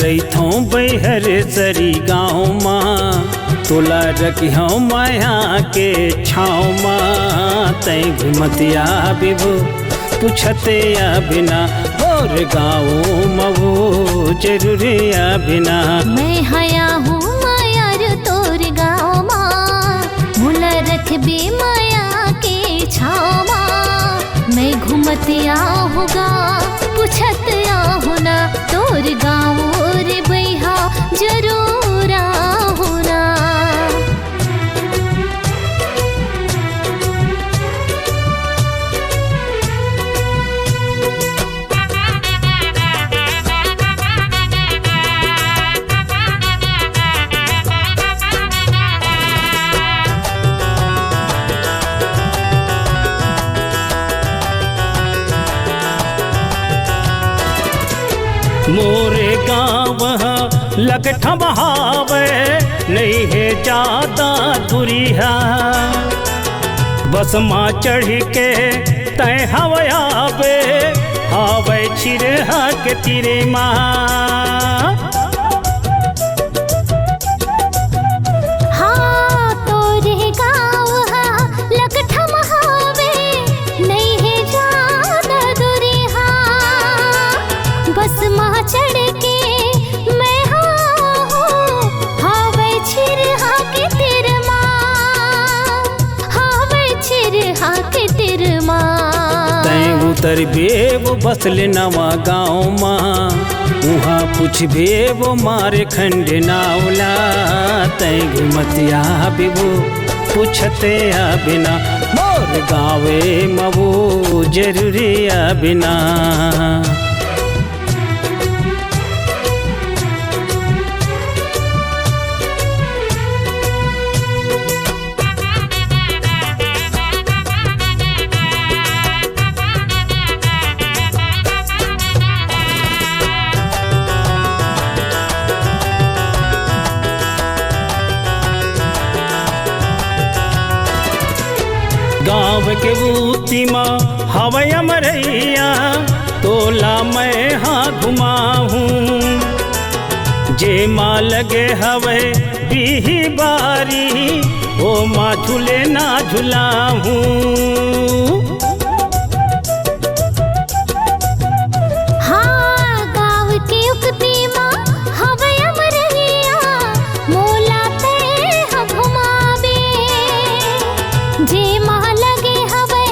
रही थो बैहर सरी गाँव माँ तोला रखियो माया के छाँव माँ तय घुमतिया बिबो पूछते या बिना और गाँव मवो जरूरी या बिना। मैं हया हूँ माया रे तोर गाँव माँ भूल रखबे माया के छाँव माँ मैं घुमतिया होगा पूछतिया होना तोर गाँव रे बैहा जरूर होना। मोरे गाँव लगठा बहावे नहीं है ज्यादा दूरी है बस माँ चढ़ के तय हवयावे हावे छिरहा के तिरे माँ। हाँ तोरे गाँव लगठा बहावे नहीं है ज्यादा दूरी बस माँ चढ़ के मैं हावे छिरहा के तिर माँ हावे छिरहा के तिर माँ। तय उतर बेव बसल नवा गाँव माँ वहाँ पूछबे वो मारे खंड नावला तय घुमतिया बिबो पूछते या बिना मोर गावे मवो जरूरी या बिना। गाँव के बूती माँ हवय मरैया तोला मैं हाँ घुमाहूँ जे माँ लगे हवे बीही बारी ओ माँ झूले ना झुलाहूँ। हाँ गाँव के उकती माँ हवय मरैया मोला ते घुमावे जे माँ लगे हवे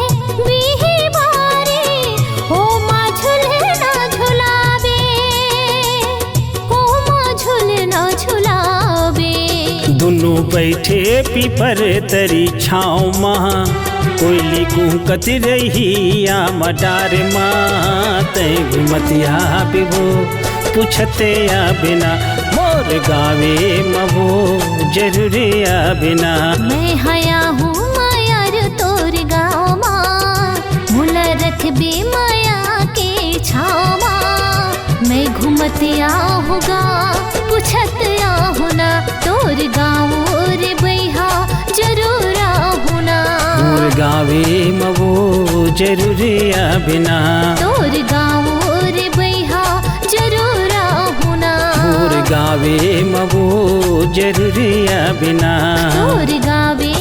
बीही बारी ओ माँ झूले ना झुलावे ओ माँ झूले ना झुलावे। दोनों बैठे पीपर तरी छाँव माँ कोयली कुहकत रही या मडार माँ तय घुमतिया बिबो पूछते या बिना मोर गावे मवो जरूरी या बिना। मैं हया हूँ माया रे तोर गाँव माँ भूल रखबे माया के छाँव माँ मैं घुमतिया होगा पूछतिया होना तोर गाँव रे बैहा जरूर होना। मोर गावे मवो जरूरी या बिना तोर गाँव रे बैहा जरूर होना। मोर गावे मवो जरूरी या बिना तोर गावे